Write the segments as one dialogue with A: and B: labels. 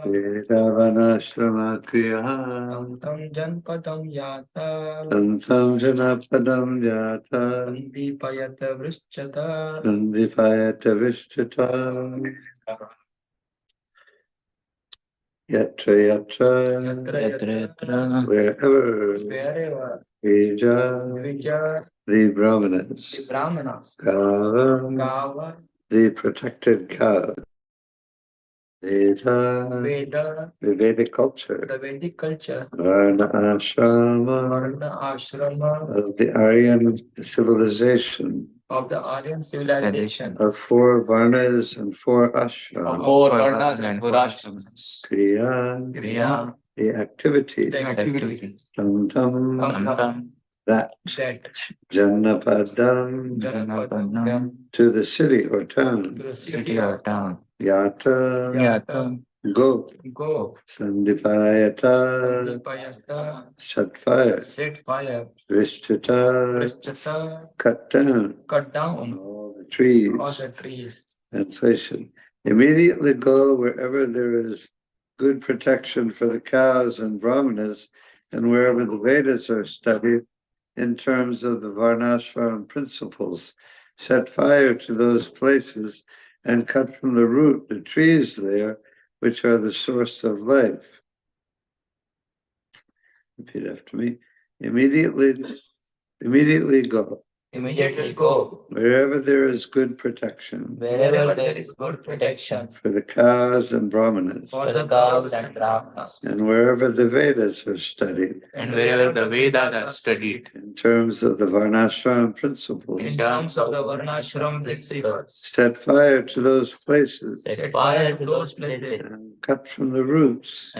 A: Vedavanashrama kriya
B: tam janpadam yata
A: Tantam janapadam yata
B: Sandipayata vrishchata
A: Nandipayata vishtata Yatra yatra Wherever Vija the Brahmanas Gava the protected cow Veda the Vedic culture Varna ashrama of the Aryan civilization of four Varnas and four ashrams Kriya the activity Tam tam that Janapadam to the city or town Yata go Sandipayata set fire Vishtata cut down all the trees. Translation. Immediately go wherever there is good protection for the cows and brahmanas and wherever the Vedas are studied in terms of the Varnashram principles. Set fire to those places and cut from the root the trees there, which are the source of life. Repeat after me. Immediately go. Wherever there is good protection. For the cows and brahmanas. And wherever the Vedas are studied. In terms of the Varnashram principles. Set fire to those places. And cut from the roots.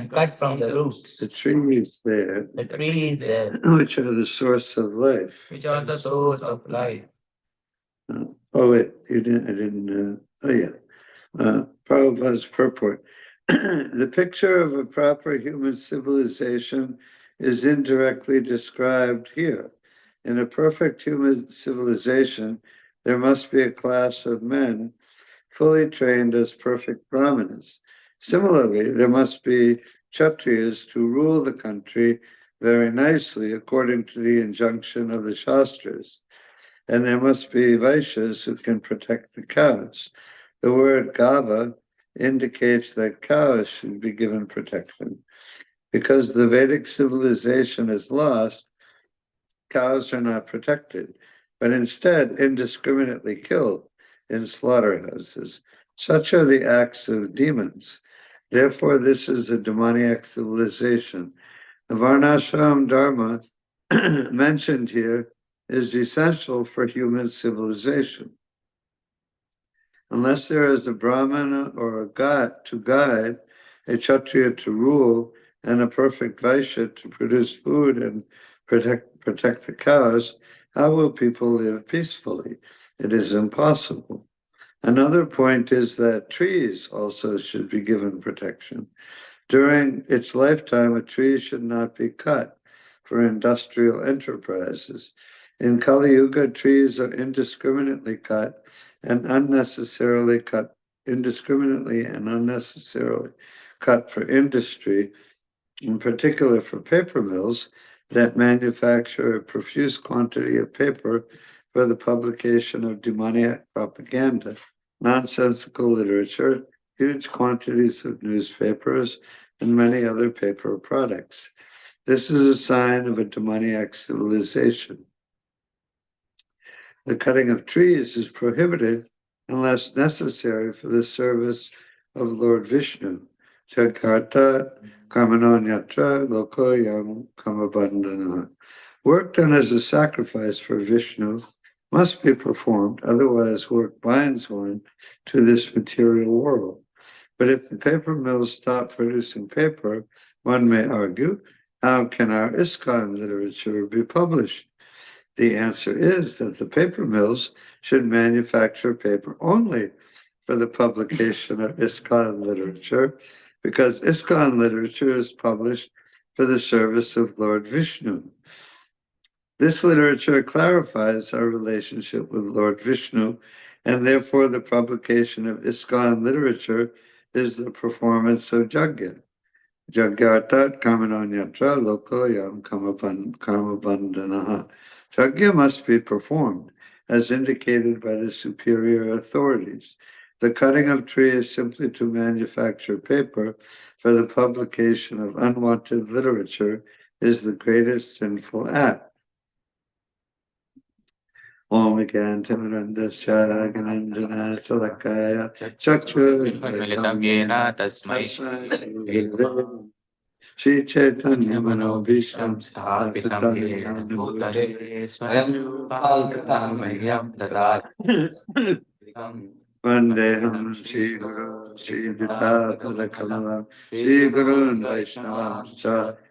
A: The trees there. Which are the source of life. Oh wait, I didn't. Prabhupada's purport. The picture of a proper human civilization is indirectly described here. In a perfect human civilization, there must be a class of men fully trained as perfect brahmanas. Similarly, there must be kshatriyas to rule the country very nicely according to the injunction of the Shastras. And there must be Vaishyas who can protect the cows. The word Gava indicates that cows should be given protection. Because the Vedic civilization is lost, cows are not protected, but instead indiscriminately killed in slaughterhouses. Such are the acts of demons. Therefore, this is a demoniac civilization. The Varnashram Dharma mentioned here is essential for human civilization. Unless there is a Brahmana or a god to guide, a Kshatriya to rule, and a perfect Vaishya to produce food and protect the cows, how will people live peacefully? It is impossible. Another point is that trees also should be given protection. During its lifetime, a tree should not be cut for industrial enterprises. In Kali Yuga, trees are indiscriminately cut and unnecessarily cut for industry, in particular for paper mills that manufacture a profuse quantity of paper for the publication of demoniac propaganda, nonsensical literature, huge quantities of newspapers, and many other paper products. This is a sign of a demoniac civilization. The cutting of trees is prohibited unless necessary for the service of Lord Vishnu. Jakarta Karmanonyatra Lokoyam Kamabandhana. Work done as a sacrifice for Vishnu must be performed, otherwise work binds one to this material world. But if the paper mills stop producing paper, one may argue, how can our ISKCON literature be published? The answer is that the paper mills should manufacture paper only for the publication of ISKCON literature, because ISKCON literature is published for the service of Lord Vishnu. This literature clarifies our relationship with Lord Vishnu, and therefore the publication of ISKCON literature is the performance of Jagya. Jagyatat kamananyatra lokoyam kamabandhanaha. Jagya must be performed, as indicated by the superior authorities. The cutting of trees is simply to manufacture paper for the publication of unwanted literature is the greatest sinful act. Om Gyantamirandasya Gananjana Chalakaya
C: Militam Yena Tasmai
A: Shri Chaitanya
C: Manobishram
A: Manobhisham
C: Sthapitam Yena Bhutare Swayam Bhagavatam Dadati
A: Vandeham Shri Guru Shri Vitapadakamalam Shri Gurun Vaishnavam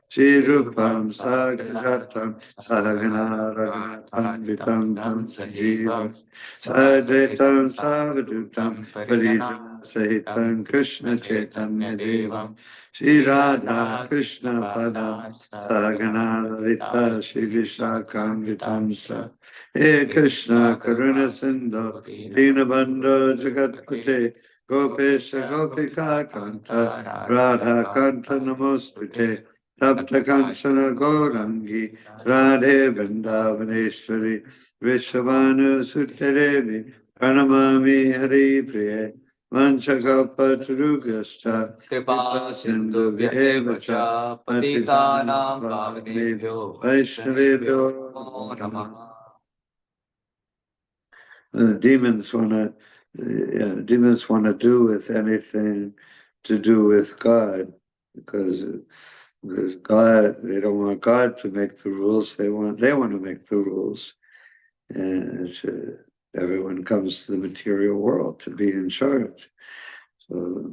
A: Shri Rupam Sagrajatam Sahagana Raghunatam Vitam Tam Sanjeevam Sadvaitam Savadutam Parijana Sahitam Krishna Chaitanya Devam Shri Radha Krishna Padam Sahagana Lalita Shri Vishakam Vitam He Krishna Karuna Sindhu Dinabandhu Jagatpate Gopesha Gopika Kanta Radha Kanta Namostute Tapta Kanchana Gaurangi Radhe Vrindavaneshwari Vishavanu Sutterevi Pranamami Hari Priye Vanchakalpatarugasta
C: Kripa Sindhu Vyevacha Patitanam Pavanebhyo
A: Vaishnavebhyo
C: Namah.
A: Demons want to do with anything to do with God, because God, they don't want God to make the rules. They want to make the rules, and everyone comes to the material world to be in charge. So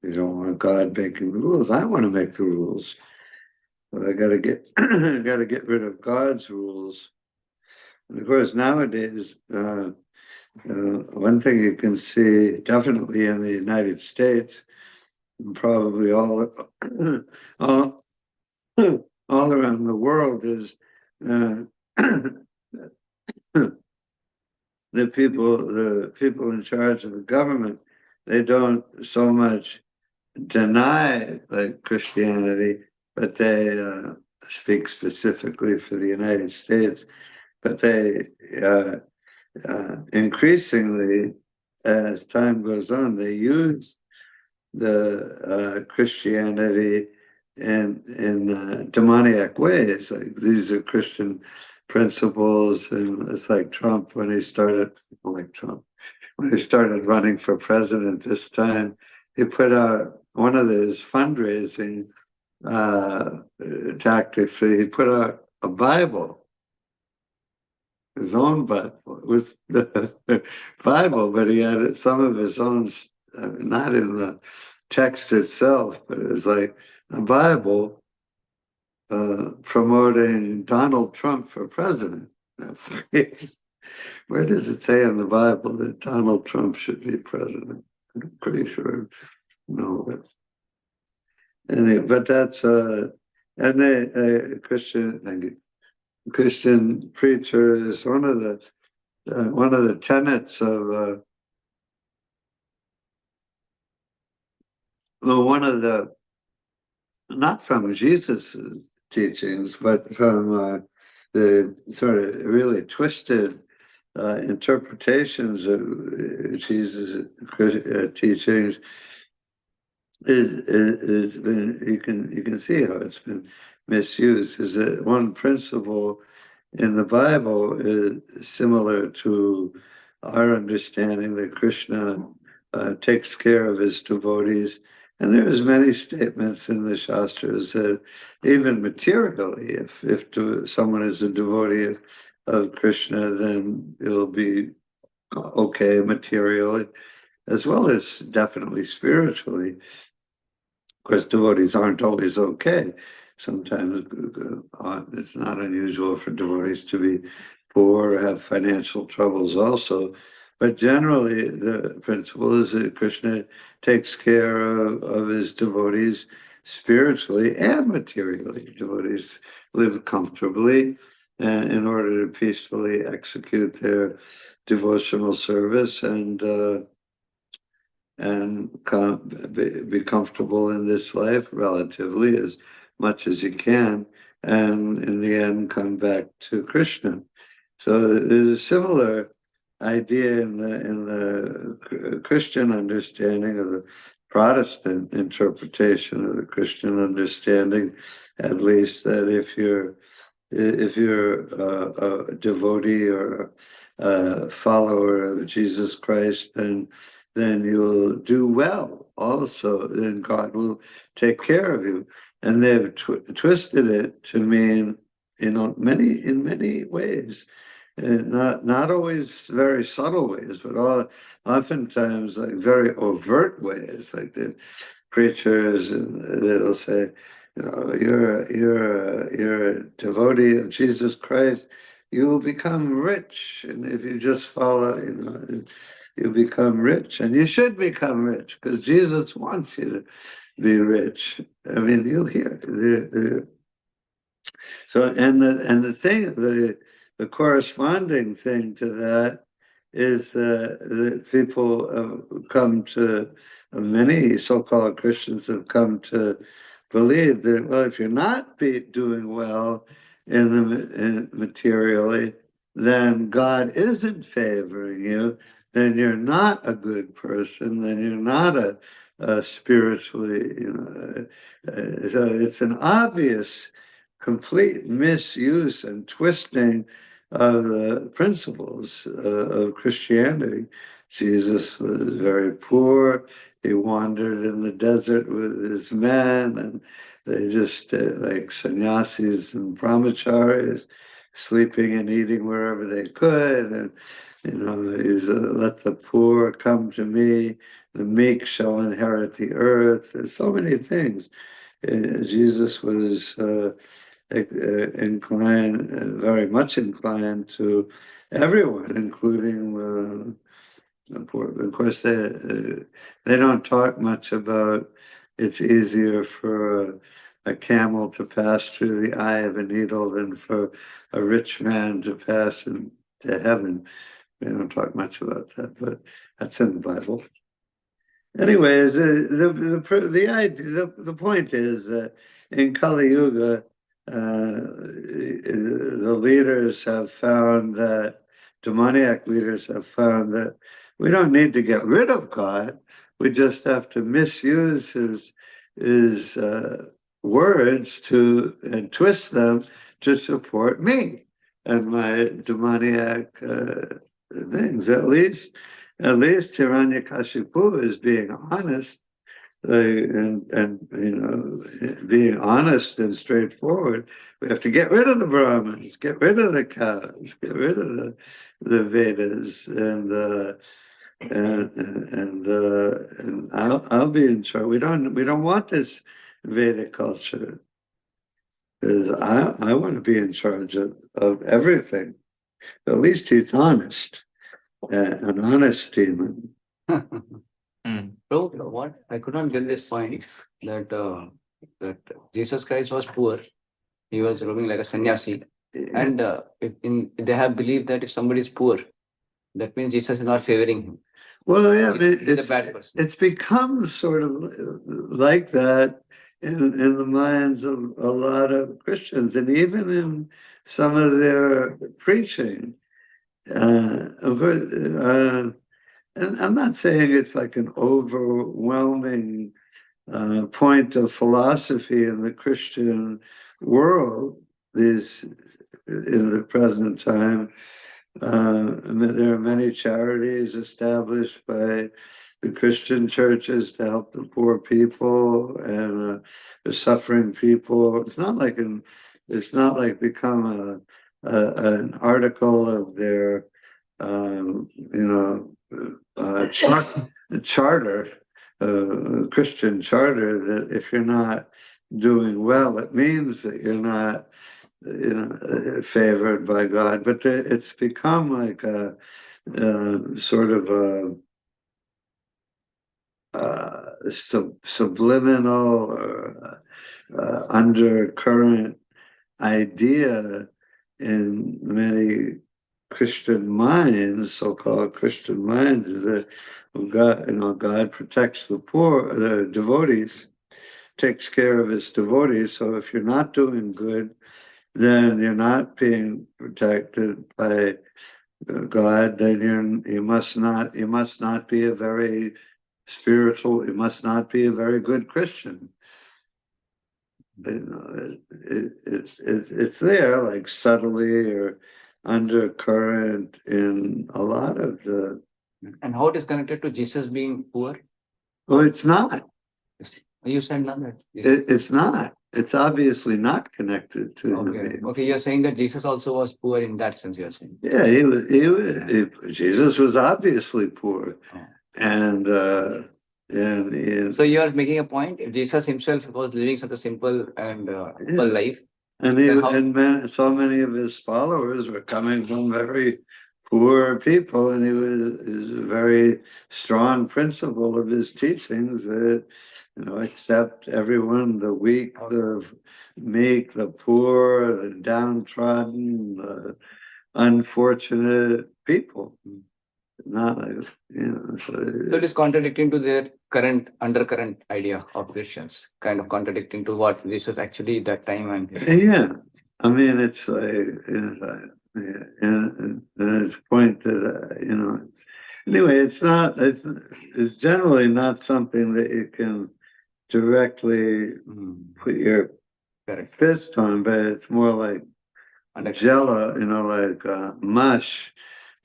A: they don't want God making the rules. I want to make the rules, but I got to get rid of God's rules. And of course, nowadays. One thing you can see definitely in the United States, and probably all all, all around the world, is the people in charge of the government. They don't so much deny like Christianity, but they speak specifically for the United States. But they increasingly, as time goes on, they use the Christianity in demoniac ways. Like these are Christian principles, and it's like Trump when he started, running for president this time. He put out one of his fundraising tactics. He put out a Bible. His own Bible. It was the Bible, but he had some of his own, not in the text itself, but it was like a Bible promoting Donald Trump for president. Where does it say in the Bible that Donald Trump should be president? I'm pretty sure. No, but anyway, but that's and they Christian preacher is one of the tenets of one of the, not from Jesus' teachings, but from the sort of really twisted interpretations of Jesus' teachings. Is been, you can see how it's been misused. Is that one principle in the Bible is similar to our understanding that Krishna takes care of his devotees. And there's many statements in the Shastras that even materially, if someone is a devotee of Krishna, then it'll be okay materially, as well as definitely spiritually. Of course, devotees aren't always okay. Sometimes it's not unusual for devotees to be poor or have financial troubles also. But generally, the principle is that Krishna takes care of his devotees spiritually and materially. Devotees live comfortably in order to peacefully execute their devotional service. And and be comfortable in this life relatively as much as you can, and in the end come back to Krishna. So there's a similar idea in the Christian understanding of the Protestant interpretation of the Christian understanding, at least, that if you're a devotee or a follower of Jesus Christ, then you'll do well also, and God will take care of you. And they've twisted it to mean, in many ways, not always very subtle ways, but oftentimes like very overt ways, like the preachers, and they'll say, you're a devotee of Jesus Christ, you will become rich, and if you just follow, you become rich, and you should become rich because Jesus wants you to be rich. I mean, you'll hear. So, and the thing, the corresponding thing to that is that people have come to, many so-called Christians have come to believe that, well, if you're not doing well materially, then God isn't favoring you, then you're not a good person, then you're not a spiritually, so it's an obvious complete misuse and twisting of the principles of Christianity. Jesus was very poor. He wandered in the desert with his men, and they just like sannyasis and brahmacharis, sleeping and eating wherever they could. And he's let the poor come to me. The meek shall inherit the earth. There's so many things. Jesus was inclined, very much inclined to everyone, including the poor. Of course, they don't talk much about it's easier for a camel to pass through the eye of a needle than for a rich man to pass into heaven. They don't talk much about that, but that's in the Bible. Anyways, the point is that in Kali Yuga, the leaders have found that, demoniac leaders have found that we don't need to get rid of God. We just have to misuse his words and twist them to support me and my demoniac things. At least Hiranyakashipu is being honest, and being honest and straightforward. We have to get rid of the Brahmins, get rid of the cows, get rid of the Vedas, and I'll be in charge. We don't want this Vedic culture, because I want to be in charge of everything. At least he's honest, an honest demon.
C: So what I could not get this point that that Jesus Christ was poor. He was roaming like a sannyasi, and they have believed that if somebody is poor, that means Jesus is not favoring him.
A: Well, yeah,
C: He's a bad person.
A: it's become sort of like that in the minds of a lot of Christians, and even in some of their preaching. Of course, and I'm not saying it's like an overwhelming point of philosophy in the Christian world in the present time. There are many charities established by the Christian churches to help the poor people and the suffering people. It's not like become an article of their charter, Christian charter, that if you're not doing well, it means that you're not favored by God. But it's become like a sort of a subliminal or undercurrent idea in many Christian minds, so-called Christian minds, is that God protects the poor, the devotees, takes care of his devotees. So if you're not doing good, then you're not being protected by God. Then you must not be a very spiritual. You must not be a very good Christian. It's there, like subtly or undercurrent in a lot of the.
C: And how it is connected to Jesus being poor?
A: Well, it's not.
C: You said none that.
A: It's not. It's obviously not connected to.
C: Okay. Okay, you're saying that Jesus also was poor in that sense. You're saying.
A: Yeah, Jesus was obviously poor,
C: Oh.
A: and
C: So you are making a point. If Jesus himself was living such a simple and humble life,
A: and so many of his followers were coming from very poor people, and is a very strong principle of his teachings that accept everyone, the weak, the meek, the poor, the downtrodden, the unfortunate people. Not
C: so it is contradicting to their current undercurrent idea of Christians, kind of contradicting to what Jesus actually that time and
A: I mean, it's like and it's point that anyway, it's generally not something that you can directly put your fist on, but it's more like jello, like mush.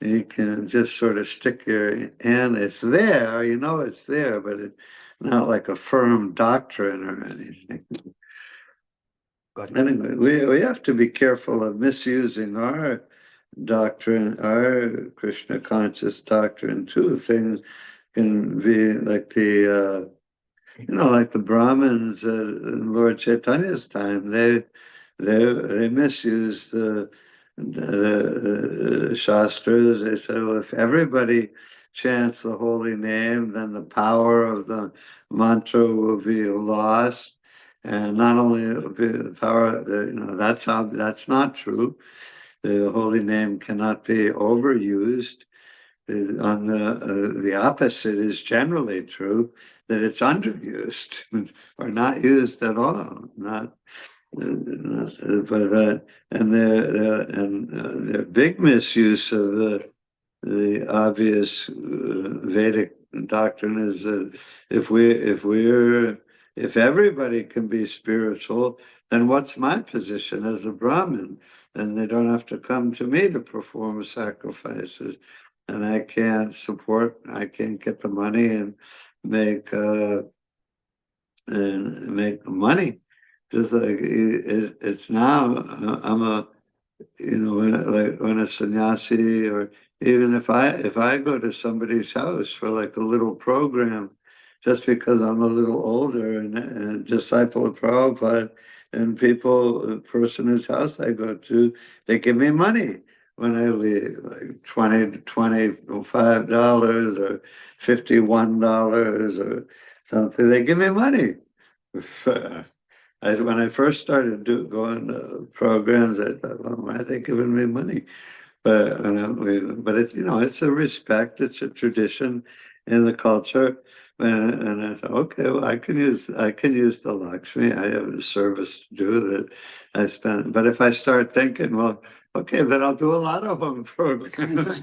A: You can just sort of stick your hand. It's there, it's there, but it's not like a firm doctrine or anything. Anyway, we have to be careful of misusing our doctrine, our Krishna conscious doctrine too. Things can be like like the Brahmins in Lord Chaitanya's time. They misused the Shastras. They said, well, if everybody chants the holy name, then the power of the mantra will be lost. And not only the power, that's not true. The holy name cannot be overused. On the opposite is generally true, that it's underused or not used at all. And the big misuse of the obvious Vedic doctrine is that if everybody can be spiritual, then what's my position as a Brahmin? Then they don't have to come to me to perform sacrifices, and I can't get the money and make money. Just like it's now, I'm a when a sannyasi, or even if I go to somebody's house for like a little program, just because I'm a little older and a disciple of Prabhupada, and a person whose house I go to, they give me money when I leave, like $20 to $25 or $51 or something. They give me money. When I first started going to programs, I thought, well, why are they giving me money? But it's a respect, it's a tradition in the culture, and I thought, okay, well, I can use the Lakshmi. I have a service to do that I spend. But if I start thinking, well, okay, then I'll do a lot of home programs.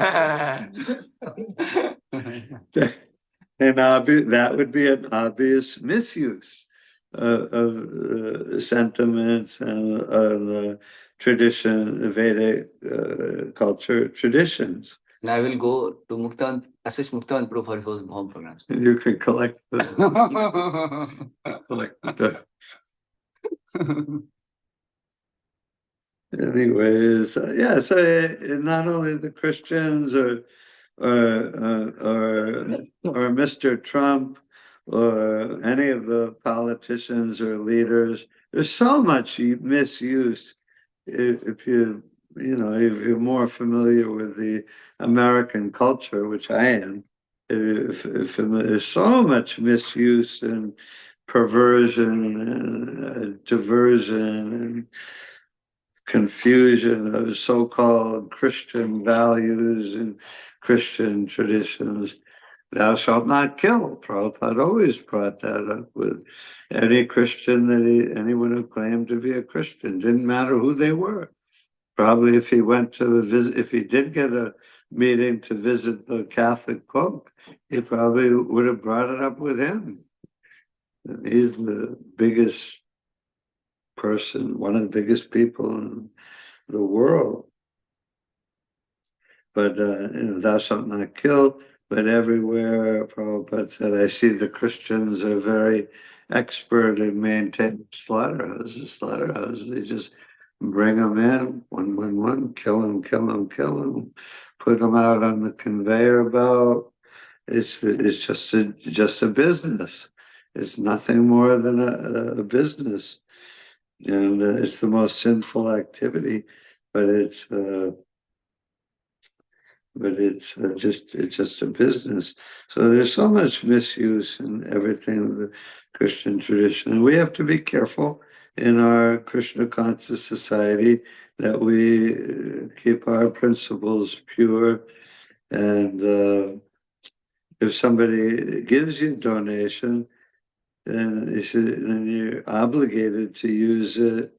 A: And that would be an obvious misuse of sentiments and tradition, Vedic culture traditions.
C: And I will go to assist Muktyavandya Prabhuji for his home programs.
A: You can collect the Anyways, so not only the Christians or Mr. Trump or any of the politicians or leaders, there's so much misuse. If you're more familiar with the American culture, which I am, there's so much misuse and perversion and diversion and confusion of so-called Christian values and Christian traditions. Thou shalt not kill. Prabhupada always brought that up with any Christian anyone who claimed to be a Christian. Didn't matter who they were. Probably if he went to visit, if he did get a meeting to visit the Catholic Pope, he probably would have brought it up with him. And he's the biggest person, one of the biggest people in the world. But thou shalt not kill. But everywhere, Prabhupada said, I see the Christians are very expert in maintaining slaughterhouses. Slaughterhouses, they just bring them in, one, kill them, put them out on the conveyor belt. It's just a business. It's nothing more than a business, and it's the most sinful activity. But it's just a business. So there's so much misuse in everything of the Christian tradition. And we have to be careful in our Krishna conscious society that we keep our principles pure. And if somebody gives you a donation, then you're obligated to use it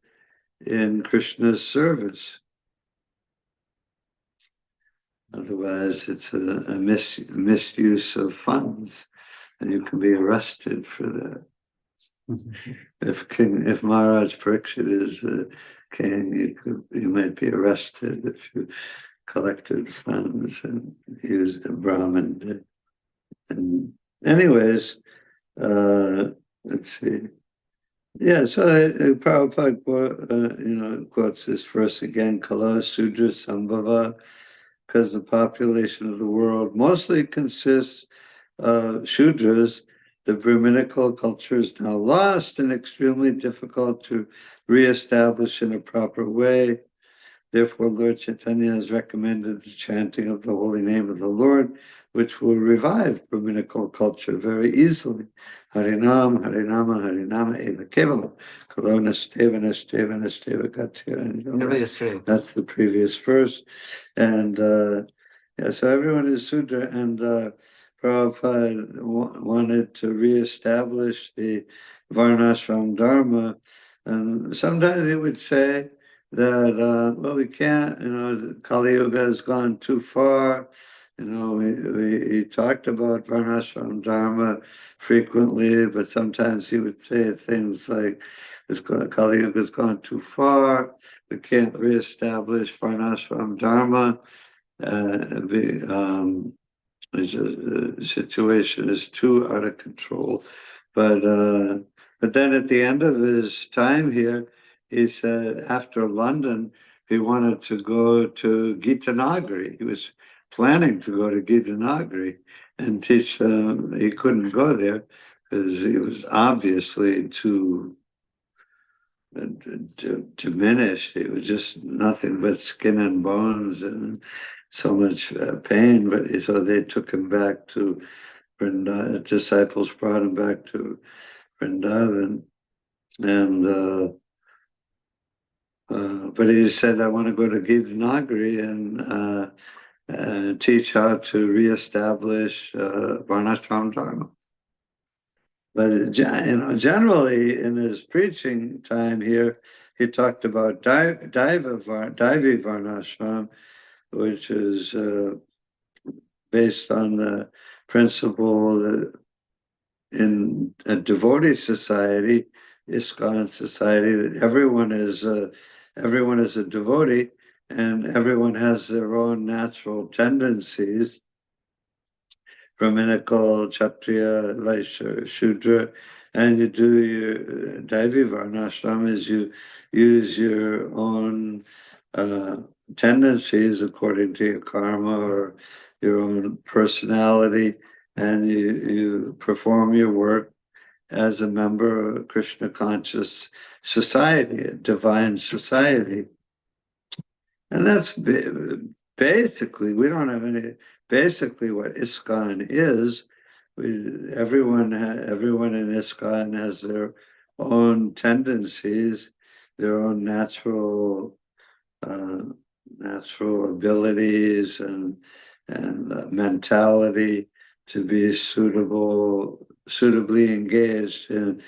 A: in Krishna's service. Otherwise, it's a misuse of funds, and you can be arrested for that. If Maharaj Parikshit is the king, you might be arrested if you collected funds and used a Brahmin. And anyways, let's see. Yeah, so Prabhupada, quotes this verse again, Kala Sudra Sambhava, because the population of the world mostly consists of Shudras. The Brahminical culture is now lost and extremely difficult to reestablish in a proper way. Therefore, Lord Chaitanya has recommended the chanting of the holy name of the Lord, which will revive Brahminical culture very easily. Harinam, Harinama, Harinama, Eva Kevala, Corona Steva, Steva, Steva Gatya. That's the previous verse. And so everyone is Sudra, and Prabhupada wanted to reestablish the Varnashram Dharma. And sometimes he would say that, well, we can't, Kali Yuga has gone too far. He talked about Varnashram Dharma frequently, but sometimes he would say things like, Kali Yuga has gone too far. We can't reestablish Varnashram Dharma. The situation is too out of control. But then at the end of his time here, he said after London, he wanted to go to Gitanagari. He was planning to go to Gitanagari and teach. He couldn't go there because he was obviously too diminished. It was just nothing but skin and bones and so much pain. But so they took him back to Vrindavan. Disciples brought him back to Vrindavan, and but he said, "I want to go to Gitanagari and teach how to reestablish Varnashram Dharma." But generally, in his preaching time here, he talked about Daivi Varnashram, which is based on the principle that in a devotee society, ISKCON society, that everyone is a devotee, and everyone has their own natural tendencies. Brahminical, Kshatriya, Vaishya, Shudra, and you do your Daivi Varnashram is you use your own tendencies according to your karma or your own personality, and you perform your work as a member of a Krishna conscious society, a divine society. And that's basically, we don't have any, basically what ISKCON is. Everyone in ISKCON has their own tendencies, their own natural natural abilities and mentality to be suitably engaged in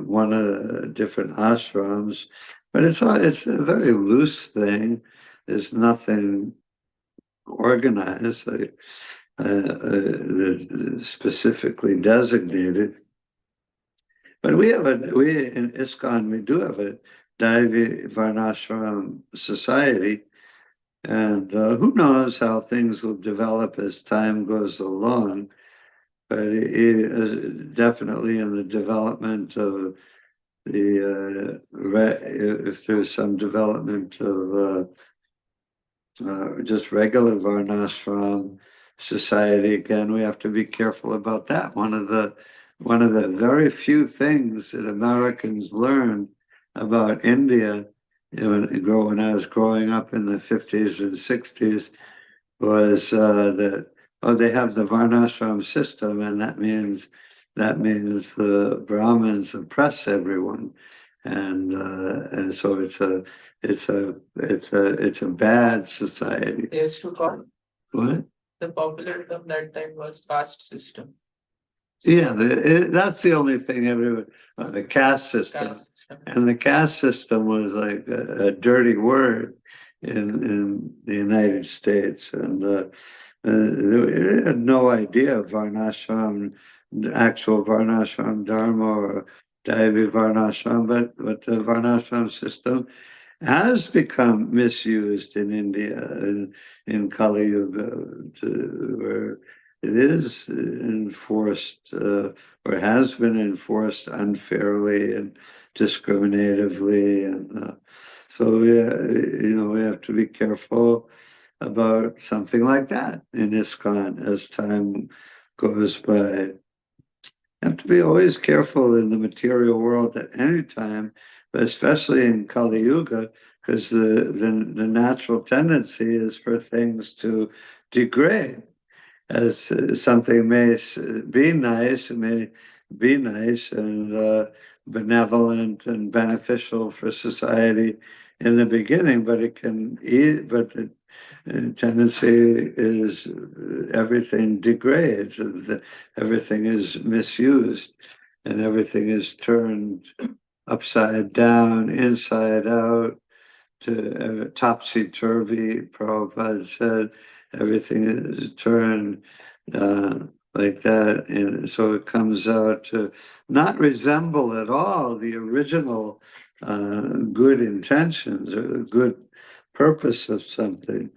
A: one of the different ashrams. But it's a very loose thing. There's nothing organized, specifically designated. But we in ISKCON, we do have a Daivi Varnashram society, and who knows how things will develop as time goes along. But definitely in the development of if there's some development of just regular Varnashram society, again, we have to be careful about that. One of the very few things that Americans learned about India, when I was growing up in the 50s and 60s, was that they have the Varnashram system, and that means the Brahmins oppress everyone, and so it's a bad society.
D: They used to call
A: What?
D: the popular term that time was caste system.
A: Yeah, that's the only thing everyone, the caste system.
D: Caste system.
A: And the caste system was like a dirty word in the United States. And they had no idea of Varnashram, actual Varnashram Dharma or Daivi Varnashram, but the Varnashram system has become misused in India in Kali Yuga, where it is enforced or has been enforced unfairly and discriminatively, and so we have to be careful about something like that in ISKCON as time goes by. You have to be always careful in the material world at any time, but especially in Kali Yuga, because the natural tendency is for things to degrade. As something may be nice, it may be nice and benevolent and beneficial for society in the beginning, but the tendency is everything degrades, everything is misused, and everything is turned upside down, inside out, to topsy-turvy. Prabhupada said everything is turned like that, and so it comes out to not resemble at all the original good intentions or the good purpose of something.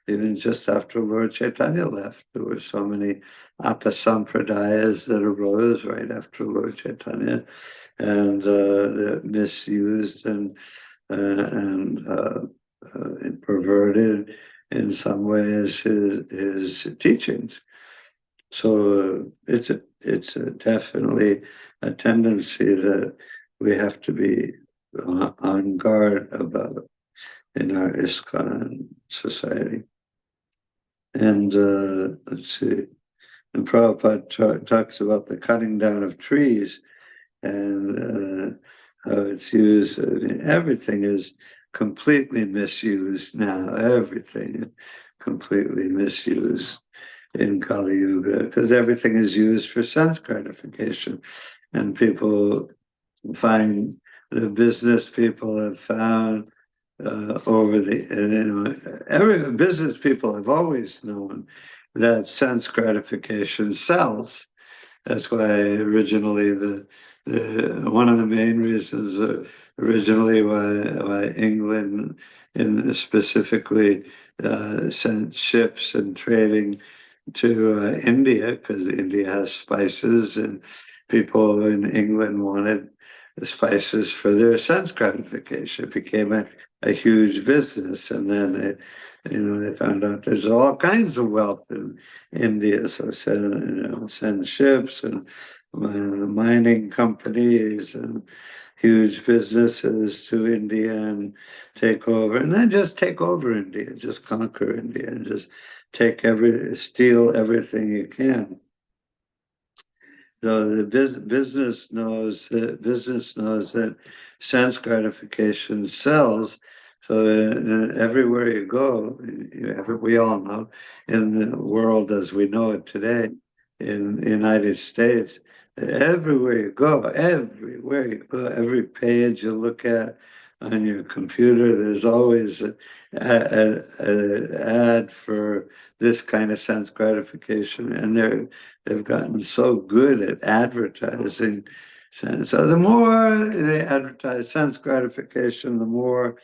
A: Even just after Lord Chaitanya left, there were so many apasampradayas that arose right after Lord Chaitanya, and that misused and perverted in some ways his teachings. So it's definitely a tendency that we have to be on guard about in our ISKCON society. And let's see, and Prabhupada talks about the cutting down of trees and how it's used. Everything is completely misused now. Everything completely misused in Kali Yuga, because everything is used for sense gratification, and people find the business people have found every business people have always known that sense gratification sells. That's why originally one of the main reasons originally why England specifically sent ships and trading to India, because India has spices and people in England wanted the spices for their sense gratification. It became a huge business, and then they found out there's all kinds of wealth in India, so send ships and mining companies and huge businesses to India and take over, and then just take over India, just conquer India, and just steal everything you can. So the business knows that sense gratification sells, So everywhere you go, we all know, in the world as we know it today, in the United States, everywhere you go, every page you look at on your computer, there's always an ad for this kind of sense gratification, and they've gotten so good at advertising. So the more they advertise sense gratification, the more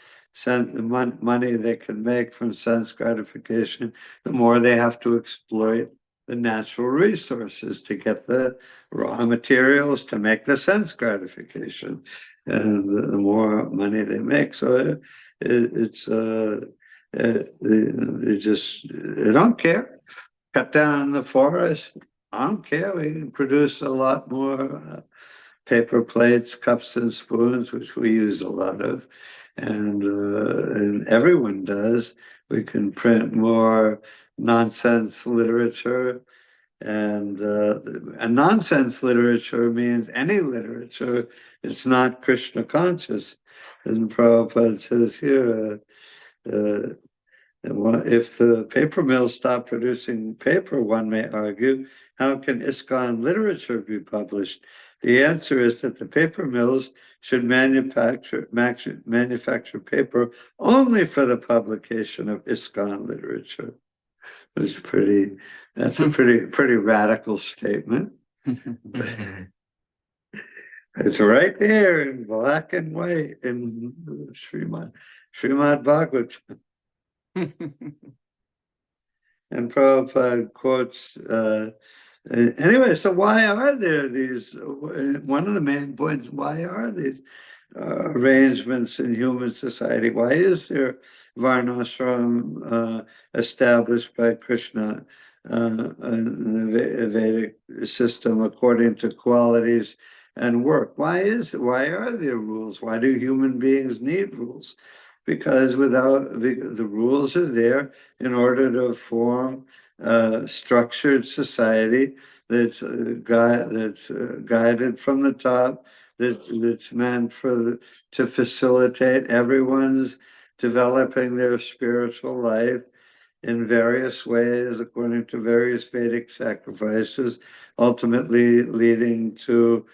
A: money they can make from sense gratification, the more they have to exploit the natural resources to get the raw materials to make the sense gratification, and the more money they make. So they don't care. Cut down the forest. I don't care. We can produce a lot more paper plates, cups, and spoons, which we use a lot of, and everyone does. We can print more nonsense literature, and nonsense literature means any literature. It's not Krishna conscious, and Prabhupada says here. If the paper mills stop producing paper, one may argue, how can ISKCON literature be published? The answer is that the paper mills should manufacture paper only for the publication of ISKCON literature. That's a pretty radical statement. It's right there in black and white in Srimad Bhagavatam. And Prabhupada quotes, anyway, so why are there these, one of the main points, why are these arrangements in human society? Why is there Varnashram established by Krishna in the Vedic system according to qualities and work? Why are there rules? Why do human beings need rules? Because the rules are there in order to form a structured society that's guided from the top, that's meant to facilitate everyone's developing their spiritual life in various ways according to various Vedic sacrifices, ultimately leading to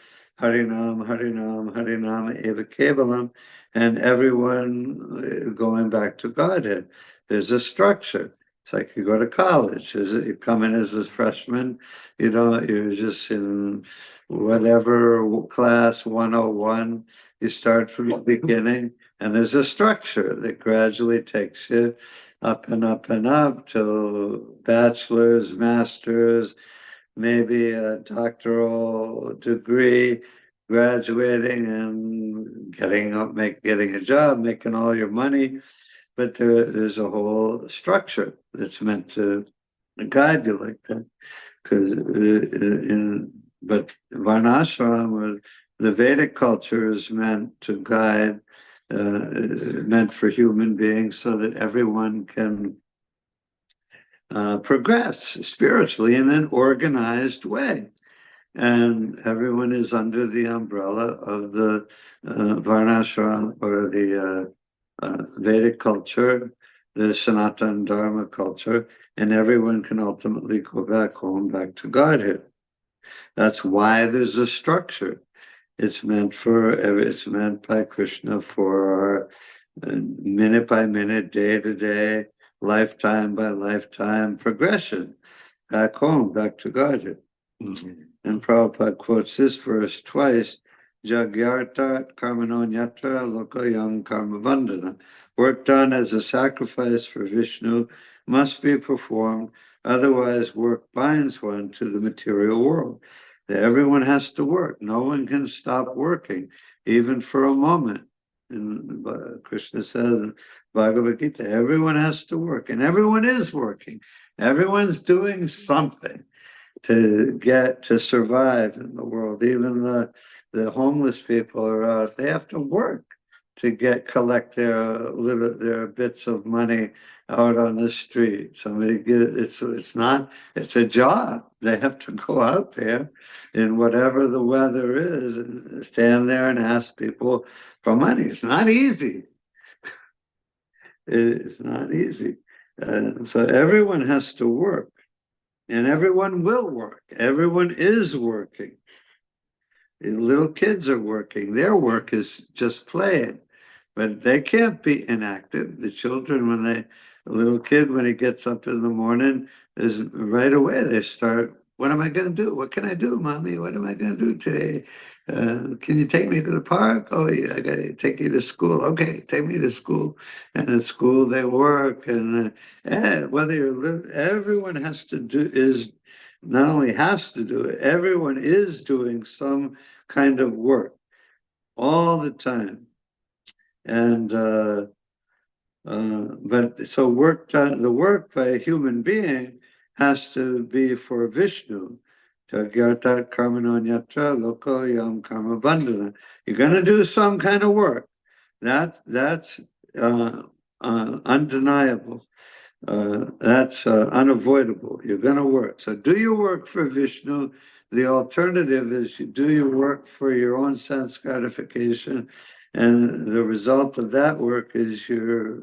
A: Harinam, Harinam, Harinam Eva Kevalam, and everyone going back to Godhead. There's a structure. It's like you go to college. You come in as a freshman, you're just in whatever class 101. You start from the beginning, and there's a structure that gradually takes you up and up and up to bachelor's, master's, maybe a doctoral degree, graduating and getting a job, making all your money. But there's a whole structure that's meant to guide you like that. But Varnashram, or the Vedic culture, is meant to guide, meant for human beings so that everyone can progress spiritually in an organized way. And everyone is under the umbrella of the Varnashram, or the Vedic culture, the Sanatana Dharma culture, and everyone can ultimately go back home, back to Godhead. That's why there's a structure. It's meant by Krishna for our minute by minute, day to day, lifetime by lifetime progression, back home, back to Godhead. Mm-hmm. And Prabhupada quotes this verse twice, Jagyarta karmanonyatra lokayam karma bandhana. Work done as a sacrifice for Vishnu must be performed, otherwise work binds one to the material world. Everyone has to work. No one can stop working, even for a moment. And Krishna says in Bhagavad Gita, everyone has to work, and everyone is working. Everyone's doing something to survive in the world. Even the homeless people are out. They have to work to collect their bits of money out on the street. It's a job. They have to go out there in whatever the weather is and stand there and ask people for money. It's not easy. It's not easy. So everyone has to work, and everyone will work. Everyone is working. The little kids are working. Their work is just playing, but they can't be inactive. The children, a little kid, when he gets up in the morning, is right away they start, what am I going to do? What can I do, mommy? What am I going to do today? Can you take me to the park? Oh, yeah, I got to take you to school. Okay, take me to school. And at school they work, and whether everyone has to do is not only has to do it, everyone is doing some kind of work all the time. And but so work done, the work by a human being has to be for Vishnu. Tagyata karmanonyatra loko yam karma bandhana. You're going to do some kind of work. That's undeniable. That's unavoidable. You're going to work. So do you work for Vishnu? The alternative is you do your work for your own sense gratification. And the result of that work is you're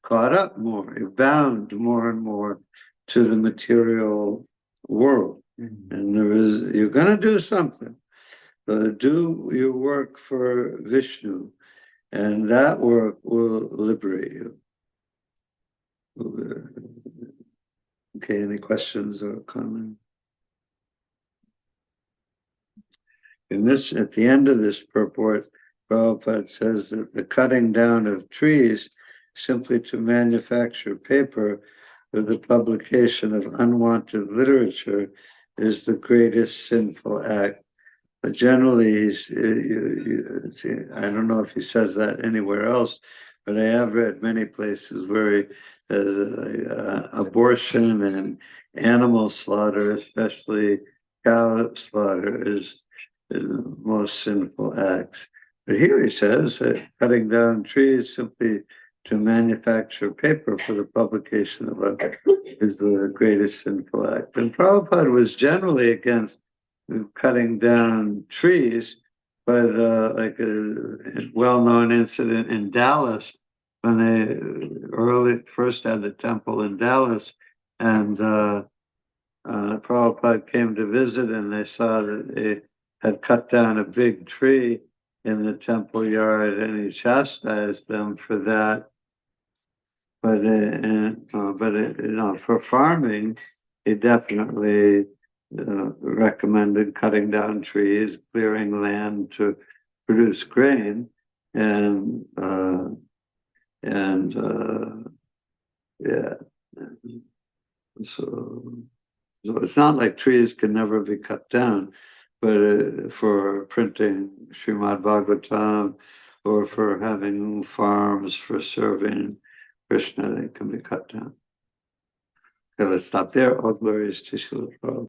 A: caught up more, you're bound more and more to the material world. And you're going to do something. Do your work for Vishnu, and that work will liberate you. Okay, any questions or comments? At the end of this purport, Prabhupada says that the cutting down of trees simply to manufacture paper for the publication of unwanted literature is the greatest sinful act. But generally, I don't know if he says that anywhere else, but I have read many places where abortion and animal slaughter, especially cow slaughter, is the most sinful acts. But here he says that cutting down trees simply to manufacture paper for the publication of it is the greatest sinful act. And Prabhupada was generally against cutting down trees, but like a well-known incident in Dallas, when they first had the temple in Dallas, and Prabhupada came to visit, and they saw that they had cut down a big tree in the temple yard, and he chastised them for that. But for farming, he definitely recommended cutting down trees, clearing land to produce grain, and yeah. So it's not like trees can never be cut down, but for printing Srimad Bhagavatam or for having farms for serving Krishna, they can be cut down. Okay, let's stop there. All glories to Srila Prabhupada.